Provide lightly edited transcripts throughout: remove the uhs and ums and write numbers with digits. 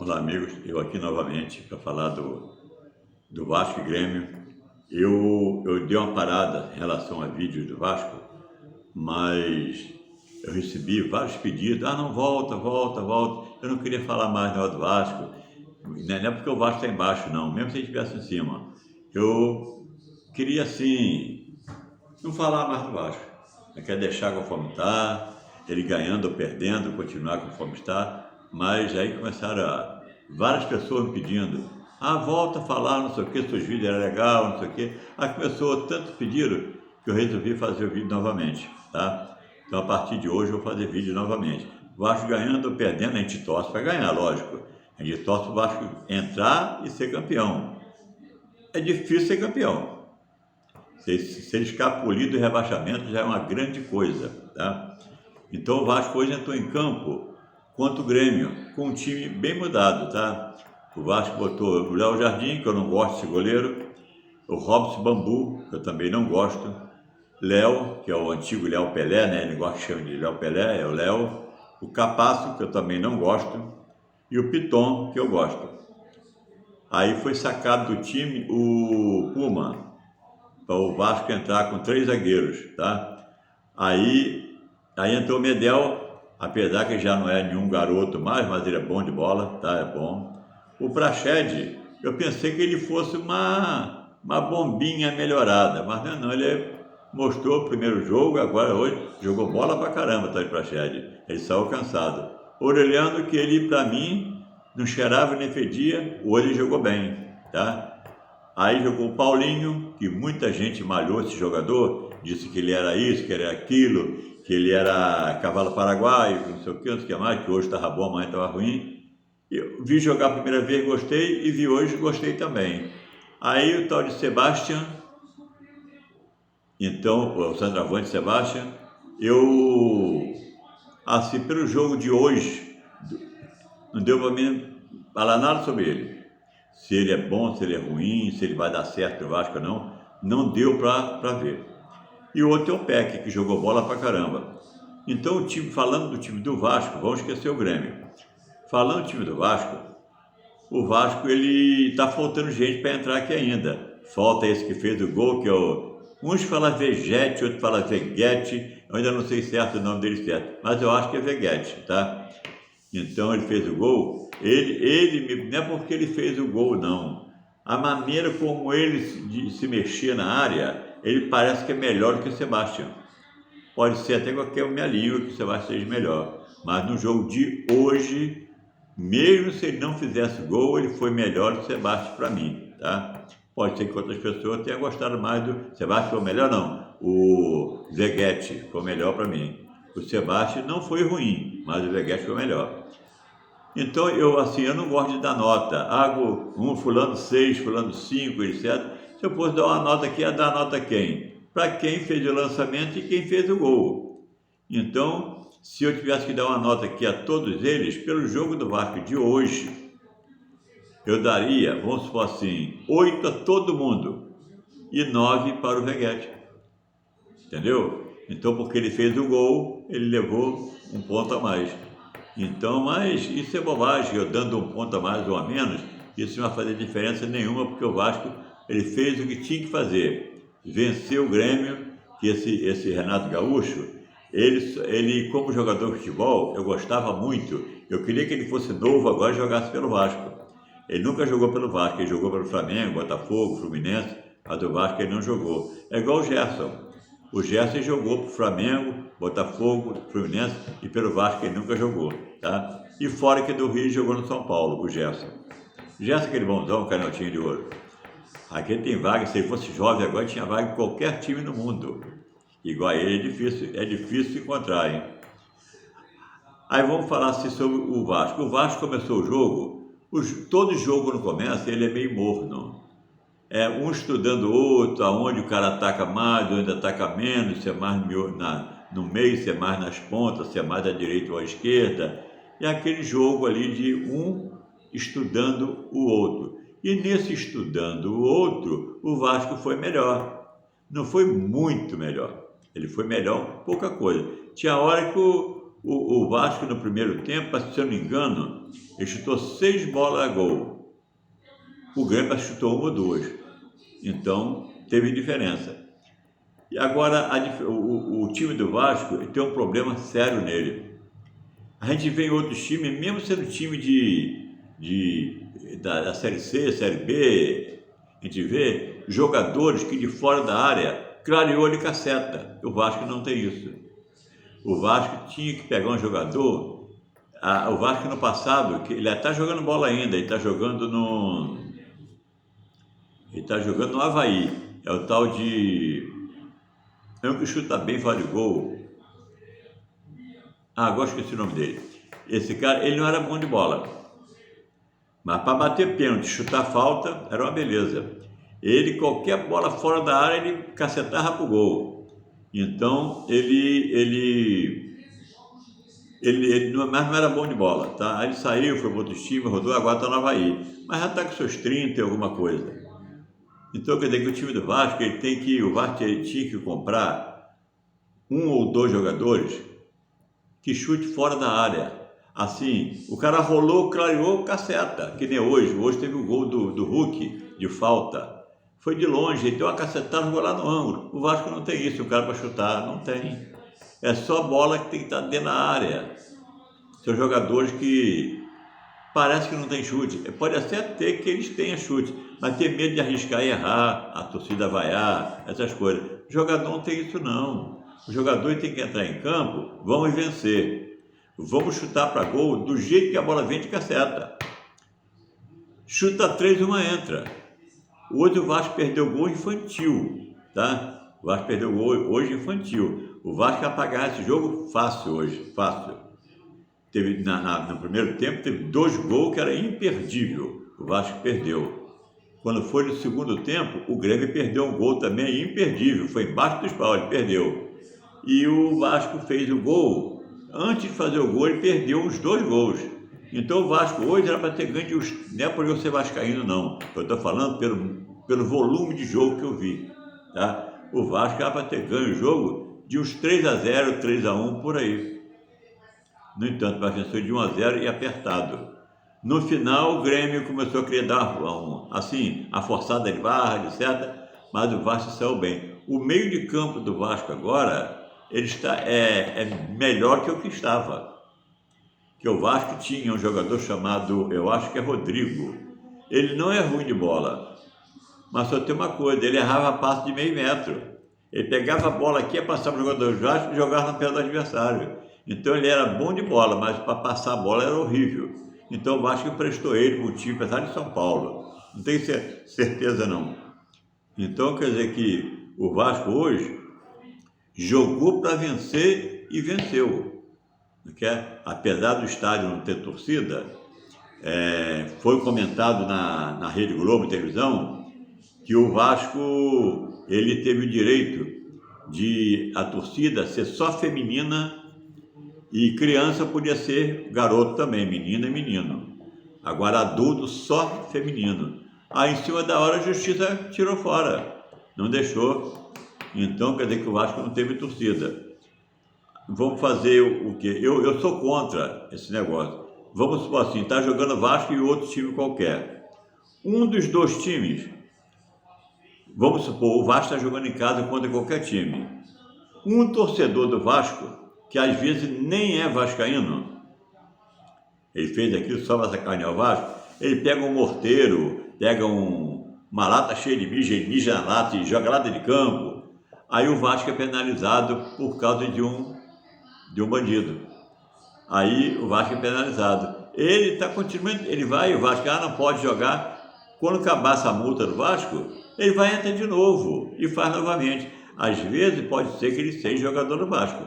Olá, amigos. Eu aqui novamente para falar do Vasco e Grêmio. Eu dei uma parada em relação a vídeos do Vasco, mas eu recebi vários pedidos. Ah, não, volta, volta, volta. Eu não queria falar mais do Vasco. Não é porque o Vasco está embaixo, não. Mesmo se ele estivesse em cima. Eu queria, assim, não falar mais do Vasco. Eu quero deixar conforme está, ele ganhando ou perdendo, continuar conforme está. Mas aí várias pessoas me pedindo, volta a falar, não sei o que, seus vídeos eram legal, não sei o que. Aí começou tanto pedido que eu resolvi fazer o vídeo novamente, tá? Então a partir de hoje eu vou fazer vídeo novamente. Vasco ganhando ou perdendo, a gente torce para ganhar, lógico. A gente torce para o Vasco entrar e ser campeão. É difícil ser campeão. Se ele escapulir do rebaixamento já é uma grande coisa, tá? Então o Vasco hoje entrou em campo contra o Grêmio, com um time bem mudado, tá? O Vasco botou o Léo Jardim, que eu não gosto desse goleiro, o Robson Bambu, que eu também não gosto, Léo, que é o antigo Léo Pelé, né? Ele gosta de chamar de Léo Pelé, é o Léo, o Capasso, que eu também não gosto, e o Piton, que eu gosto. Aí foi sacado do time o Puma, para o Vasco entrar com 3 zagueiros, tá? Aí entrou o Medel, apesar que já não é nenhum garoto mais, mas ele é bom de bola, tá? É bom. O Praxedes, eu pensei que ele fosse uma bombinha melhorada, mas não, ele mostrou o primeiro jogo, agora hoje jogou bola pra caramba, tá? O Praxedes, ele saiu cansado. Orelhando, que ele, pra mim, não cheirava nem fedia, hoje ele jogou bem, tá? Aí jogou o Paulinho, que muita gente malhou esse jogador, disse que ele era isso, que ele era aquilo, que ele era cavalo paraguaio, não sei o que, não sei o que mais, que hoje estava bom, amanhã estava ruim. Eu vi jogar a primeira vez, gostei, e vi hoje, gostei também. Aí o tal de Sebastião, então, o centroavante Sebastião, assim, pelo jogo de hoje, não deu para mim falar nada sobre ele. Se ele é bom, se ele é ruim, se ele vai dar certo no Vasco ou não, não deu para ver. E o outro é o Peck, que jogou bola pra caramba. Então, falando do time do Vasco, vamos esquecer o Grêmio. Falando do time do Vasco, o Vasco, ele tá faltando gente para entrar aqui ainda. Falta esse que fez o gol, que é o... Uns falam Vegete, outros falam Veguete. Eu ainda não sei certo o nome dele certo, mas eu acho que é Veguete, tá? Então ele fez o gol. Não é porque ele fez o gol, não. A maneira como ele se mexia na área, ele parece que é melhor do que o Sebastião. Pode ser até qualquer minha língua que o Sebastião seja melhor. Mas no jogo de hoje, mesmo se ele não fizesse gol, ele foi melhor do que o Sebastião para mim, tá? Pode ser que outras pessoas tenham gostado mais do Sebastião, foi melhor não. O Veguete foi melhor para mim. O Sebastião não foi ruim, mas o Veguete foi melhor. Então, eu não gosto de dar nota. Fulano 6, fulano 5, etc. Se eu fosse dar uma nota aqui, ia dar nota a quem? Para quem fez o lançamento e quem fez o gol. Então, se eu tivesse que dar uma nota aqui a todos eles, pelo jogo do Vasco de hoje, eu daria, vamos supor assim, 8 a todo mundo e 9 para o Veguete. Entendeu? Então, porque ele fez o gol, ele levou um ponto a mais. Então, mas isso é bobagem, eu dando um ponto a mais ou a menos, isso não vai fazer diferença nenhuma, porque o Vasco, ele fez o que tinha que fazer. Venceu o Grêmio, que esse Renato Gaúcho, ele como jogador de futebol, eu gostava muito, eu queria que ele fosse novo agora e jogasse pelo Vasco. Ele nunca jogou pelo Vasco, ele jogou pelo Flamengo, Botafogo, Fluminense, mas do Vasco ele não jogou. É igual o Gerson. O Gerson jogou para o Flamengo, Botafogo, Fluminense e pelo Vasco ele nunca jogou, tá? E fora que do Rio jogou no São Paulo, o Gerson. O Gerson é aquele bonzão, canhotinho de ouro. Aquele tem vaga, se ele fosse jovem agora tinha vaga em qualquer time no mundo. Igual a ele é difícil encontrar, hein? Aí vamos falar assim sobre o Vasco. O Vasco começou o jogo, todo jogo quando começa ele é meio morno. Um estudando o outro, aonde o cara ataca mais, onde ataca menos, se é mais no meio, se é mais nas pontas, se é mais à direita ou à esquerda. É aquele jogo ali de um estudando o outro. E nesse estudando o outro, o Vasco foi melhor. Não foi muito melhor. Ele foi melhor pouca coisa. Tinha hora que o O Vasco no primeiro tempo, se eu não me engano, ele chutou 6 bolas a gol. O Grêmio chutou 1 ou 2. Então, teve diferença. E agora, o time do Vasco tem um problema sério nele. A gente vê em outros times, mesmo sendo time da Série C, Série B, a gente vê jogadores que de fora da área clareou ele caceta. O Vasco não tem isso. O Vasco tinha que pegar um jogador. O Vasco no passado, que ele está jogando bola ainda, ele está jogando no Avaí. É o tal de... É um que chuta bem, fora de gol. Agora esqueci o nome dele. Esse cara, ele não era bom de bola. Mas para bater pênalti, chutar falta, era uma beleza. Ele, qualquer bola fora da área, ele cacetava pro gol. Então, ele não era bom de bola, tá? Aí ele saiu, foi para outro time, rodou, agora está no Avaí. Mas já está com seus 30 e alguma coisa. Então, quer dizer que o time do Vasco, o Vasco tinha que comprar 1 ou 2 jogadores que chute fora da área. Assim, o cara rolou, clareou, caceta, que nem hoje. Hoje teve o gol do Hulk, de falta. Foi de longe, ele deu uma cacetada, jogou lá no ângulo. O Vasco não tem isso, o cara para chutar, não tem. É só bola que tem que estar dentro da área. São jogadores que parece que não tem chute. Pode até ter que eles tenham chute, mas tem medo de arriscar e errar, a torcida vaiar, essas coisas. O jogador não tem isso não. O jogador tem que entrar em campo, vamos vencer. Vamos chutar para gol do jeito que a bola vem de caceta. Chuta 3, uma entra. Hoje o Vasco perdeu gol infantil, tá? O Vasco perdeu gol hoje infantil. O Vasco vai pagar esse jogo fácil hoje, fácil. Teve, no primeiro tempo, teve 2 gols que era imperdível. O Vasco perdeu. Quando foi no segundo tempo, o Grêmio perdeu um gol também imperdível. Foi embaixo dos paus, ele perdeu. E o Vasco fez o gol. Antes de fazer o gol, ele perdeu os 2 gols. Então o Vasco hoje era para ter ganho de uns... Não é por eu ser vascaíno, não. Eu estou falando pelo volume de jogo que eu vi. Tá? O Vasco era para ter ganho o jogo de uns 3-0, 3-1, por aí. No entanto, o venceu de 1-0 e apertado. No final, o Grêmio começou a querer dar a forçada de barra, etc. Mas o Vasco saiu bem. O meio de campo do Vasco agora, ele está melhor que o que estava. Que o Vasco tinha um jogador chamado, eu acho que é Rodrigo. Ele não é ruim de bola, mas só tem uma coisa, ele errava passe de meio metro. Ele pegava a bola aqui, passava o jogador do Vasco e jogava no pé do adversário. Então ele era bom de bola, mas para passar a bola era horrível. Então o Vasco emprestou ele para o time, apesar de São Paulo. Não tenho certeza não. Então quer dizer que o Vasco hoje jogou para vencer e venceu. Apesar do estádio não ter torcida, foi comentado na Rede Globo televisão que o Vasco ele teve o direito de a torcida ser só feminina e criança podia ser garoto também, menina e menino. Agora adulto só feminino. Aí em cima da hora a justiça tirou fora, não deixou. Então quer dizer que o Vasco não teve torcida. Vamos fazer o quê? Eu sou contra esse negócio. Vamos supor assim, está jogando Vasco e outro time qualquer. Um dos 2 times, vamos supor, o Vasco está jogando em casa contra qualquer time. Um torcedor do Vasco, que às vezes nem é vascaíno, ele fez aquilo só para sacanear o Vasco, ele pega um morteiro, pega uma lata cheia de mijo, ele mija na lata e joga lá dentro de campo. Aí o Vasco é penalizado por causa de um bandido. Aí o Vasco é penalizado. Ele está continuando, o Vasco não pode jogar. Quando acabar essa multa do Vasco, ele vai entrar de novo e faz novamente. Às vezes pode ser que ele seja jogador do Vasco.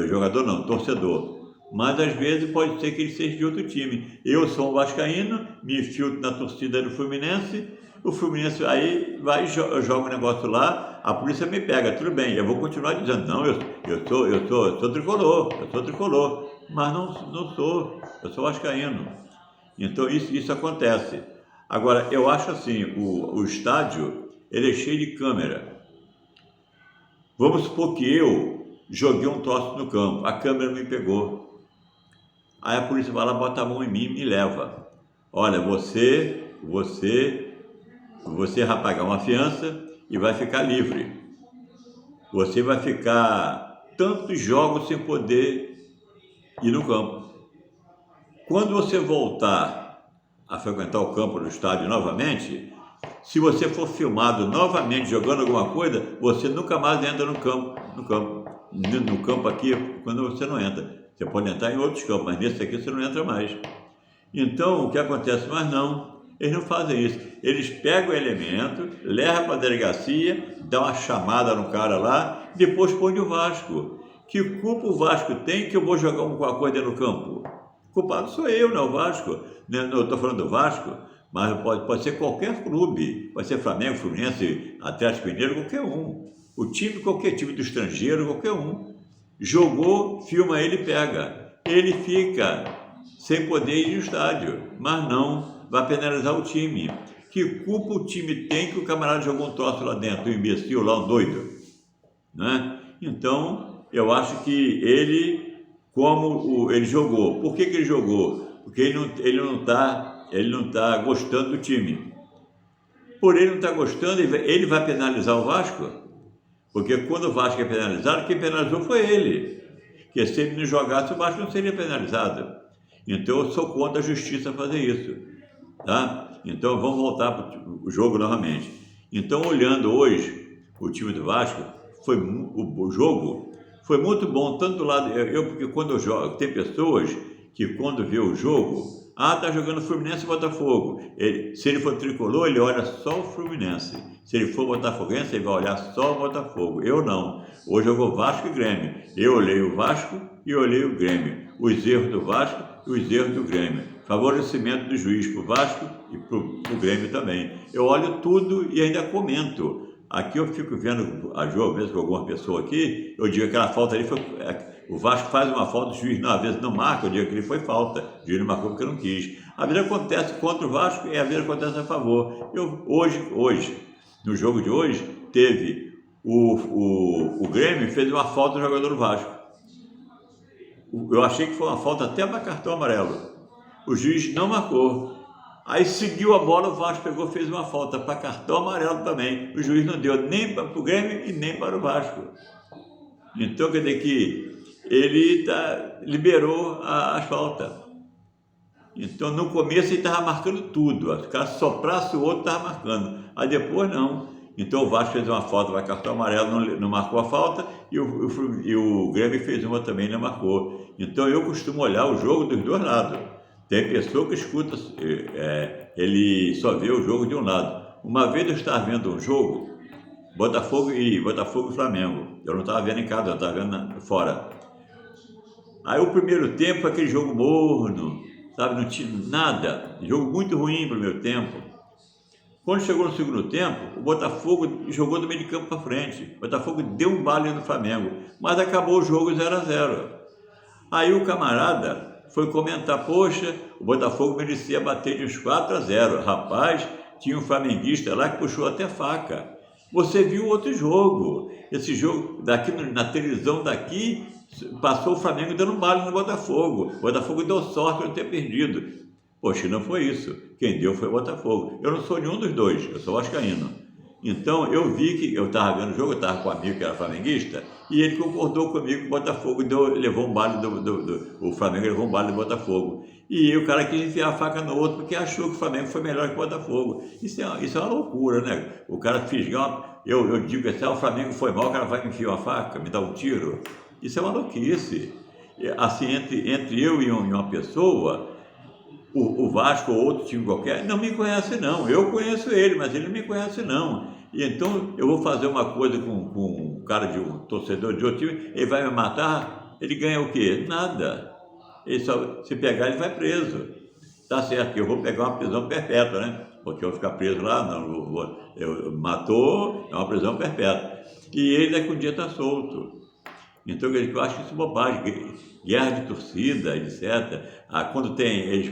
Jogador não, torcedor. Mas às vezes pode ser que ele seja de outro time. Eu sou um vascaíno, me infiltro na torcida do Fluminense. O Fluminense aí vai e joga o negócio lá, a polícia me pega, tudo bem, eu vou continuar dizendo, não, eu sou tricolor, mas não sou, eu sou vascaíno. Então isso acontece. Agora, eu acho assim, o estádio, ele é cheio de câmera. Vamos supor que eu joguei um troço no campo, a câmera me pegou. Aí a polícia vai lá, bota a mão em mim e me leva. Olha, você vai pagar uma fiança e vai ficar livre. Você vai ficar tantos jogos sem poder ir no campo. Quando você voltar a frequentar o campo do estádio novamente, se você for filmado novamente jogando alguma coisa, você nunca mais entra no campo. No campo aqui, quando você não entra. Você pode entrar em outros campos, mas nesse aqui você não entra mais. Então, o que acontece? Mas não, eles não fazem isso. Eles pegam o elemento, levam para a delegacia, dão uma chamada no cara lá, depois põe o Vasco. Que culpa o Vasco tem que eu vou jogar alguma coisa no campo? O culpado sou eu, não o Vasco. Eu estou falando do Vasco, mas pode ser qualquer clube. Pode ser Flamengo, Fluminense, Atlético Mineiro, qualquer um. O time, qualquer time do estrangeiro, qualquer um. Jogou, filma ele, pega. Ele fica sem poder ir no estádio, mas não vai penalizar o time. Que culpa o time tem que o camarada jogou um troço lá dentro, um imbecil lá, um doido? Né? Então, eu acho que ele, ele jogou. Por que ele jogou? Porque ele não tá gostando do time. Por ele não estar gostando, ele vai penalizar o Vasco? Porque quando o Vasco é penalizado, quem penalizou foi ele. Porque se ele não jogasse, o Vasco não seria penalizado. Então eu sou contra a justiça fazer isso. Tá? Então vamos voltar para o jogo novamente. Então, olhando hoje o time do Vasco, o jogo foi muito bom, tanto do lado. Porque quando eu jogo, tem pessoas que quando vê o jogo, tá jogando Fluminense e Botafogo. Se ele for tricolor, ele olha só o Fluminense. Se ele for botafoguense, ele vai olhar só o Botafogo. Eu não. Hoje eu vou Vasco e Grêmio. Eu olhei o Vasco e olhei o Grêmio. Os erros do Vasco e os erros do Grêmio. Favorecimento do juiz para o Vasco e para o Grêmio também. Eu olho tudo e ainda comento. Aqui eu fico vendo a jogo, às vezes com alguma pessoa aqui, eu digo que aquela falta ali foi... O Vasco faz uma falta, o juiz não, às vezes não marca, eu digo que ele foi falta. O juiz não marcou porque não quis. A vida acontece contra o Vasco e a vida acontece a favor. Hoje, no jogo de hoje, teve o Grêmio fez uma falta do jogador do Vasco. Eu achei que foi uma falta até para cartão amarelo. O juiz não marcou. Aí seguiu a bola, o Vasco pegou, fez uma falta para cartão amarelo também. O juiz não deu nem para o Grêmio e nem para o Vasco. Então, quer dizer que ele liberou as faltas. Então, no começo ele estava marcando tudo. Se o cara soprasse o outro, estava marcando. Aí depois não. Então o Vasco fez uma falta, vai cartão amarelo, não marcou a falta, e o Grêmio fez uma também, não marcou. Então eu costumo olhar o jogo dos dois lados. Tem pessoa que escuta, ele só vê o jogo de um lado. Uma vez eu estava vendo um jogo, Botafogo e Flamengo. Eu não estava vendo em casa, eu estava vendo fora. Aí o primeiro tempo foi aquele jogo morno, sabe, não tinha nada. Jogo muito ruim no primeiro tempo. Quando chegou no segundo tempo, o Botafogo jogou do meio de campo para frente. O Botafogo deu um baile no Flamengo, mas acabou o jogo 0-0. Aí o camarada foi comentar, poxa, o Botafogo merecia bater de uns 4-0. Rapaz, tinha um flamenguista lá que puxou até faca. Você viu outro jogo. Esse jogo, daqui na televisão daqui, passou o Flamengo dando um baile no Botafogo. O Botafogo deu sorte de não ter perdido. Poxa, não foi isso. Quem deu foi o Botafogo. Eu não sou nenhum dos dois, eu sou vascaíno. Então, eu vi que eu estava vendo o jogo, eu estava com um amigo que era flamenguista, e ele concordou comigo que o Botafogo levou um baile o Flamengo levou um baile do Botafogo. E o cara quis enfiar a faca no outro porque achou que o Flamengo foi melhor que o Botafogo. Isso é uma loucura, né? O cara fisgar, eu digo assim, o Flamengo foi mal, o cara vai me enfiar uma faca, me dar um tiro. Isso é uma louquice. Assim, entre eu e uma pessoa, o Vasco ou outro time qualquer, não me conhece não. Eu conheço ele, mas ele não me conhece não. E então eu vou fazer uma coisa com um cara de um torcedor de outro time, ele vai me matar, ele ganha o quê? Nada. Ele só, se pegar, ele vai preso. Tá certo que eu vou pegar uma prisão perpétua, né? Porque eu vou ficar preso lá, matou, é uma prisão perpétua. E ele daqui um dia está solto. Então eu acho isso bobagem, guerra de torcida, etc. Quando eles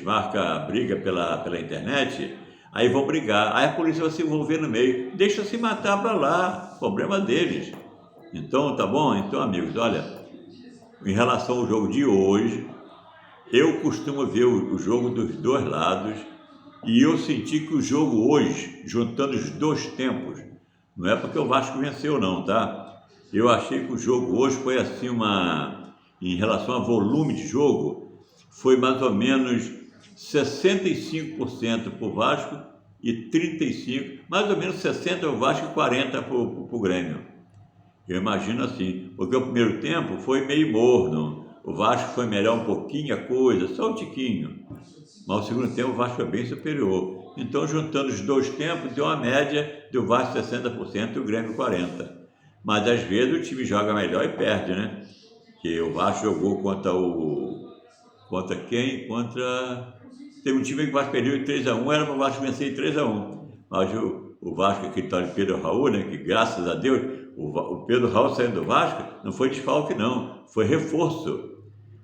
marcam a briga pela internet, aí vão brigar, aí a polícia vai se envolver no meio, deixa se matar para lá, problema deles. Então, tá bom? Então, amigos, olha, em relação ao jogo de hoje, Eu costumo ver o jogo dos dois lados e eu senti que o jogo hoje, juntando os dois tempos, não é porque o Vasco venceu não, tá? Eu achei que o jogo hoje foi assim em relação a volume de jogo, foi mais ou menos 65% para o Vasco e 35%, mais ou menos 60% para o Vasco e 40% para o Grêmio. Eu imagino assim, porque o primeiro tempo foi meio morno, o Vasco foi melhor um pouquinho a coisa, só um tiquinho. Mas o segundo tempo o Vasco é bem superior. Então, juntando os dois tempos, deu uma média do Vasco 60% e o Grêmio 40%. Mas às vezes o time joga melhor e perde, né? Que o Vasco jogou Contra quem? Teve um time que o Vasco perdeu em 3-1, era para o Vasco vencer em 3-1. Mas o Vasco, aquele tal de Pedro Raul, né? Que graças a Deus, o Pedro Raul saindo do Vasco, não foi desfalque não, foi reforço.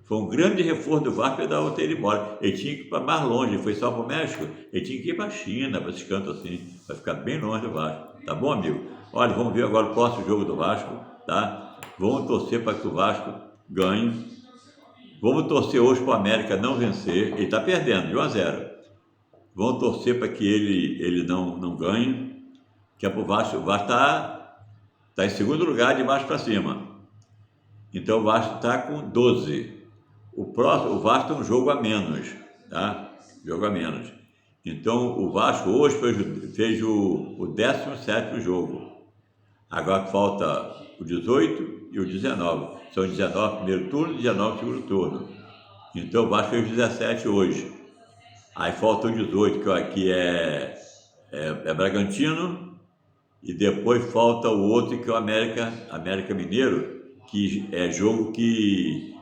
Foi um grande reforço do Vasco para dar o ele embora. Ele tinha que ir para mais longe, ele foi só para o México, ele tinha que ir para a China, para esses cantos assim, para ficar bem longe do Vasco. Tá bom, amigo? Olha, vamos ver agora o próximo jogo do Vasco, tá? Vamos torcer para que o Vasco ganhe. Vamos torcer hoje para o América não vencer. Ele está perdendo de 1-0. Vamos torcer para que ele não ganhe, que é para o Vasco. O Vasco está em segundo lugar, de baixo para cima. Então o Vasco está com 12. O Vasco tem um jogo a menos, tá? Jogo a menos. Então o Vasco hoje fez o 17º jogo. Agora falta o 18 e o 19. São 19 primeiro turno e 19 segundo turno. Então o Vasco fez 17 hoje. Aí falta o 18, que aqui é Bragantino. E depois falta o outro, que é o América Mineiro, que é jogo que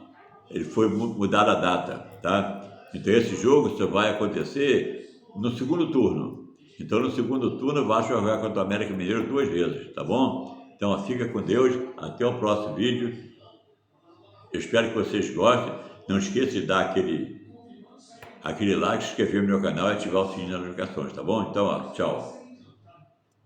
ele foi mudado a data, tá? Então esse jogo só vai acontecer no segundo turno. Então no segundo turno o Vasco vai jogar contra o América Mineiro 2 vezes, tá bom? Então fica com Deus, até o próximo vídeo. Eu espero que vocês gostem. Não esqueça de dar aquele like, se inscrever no meu canal e ativar o sininho das notificações, tá bom? Então, ó, tchau.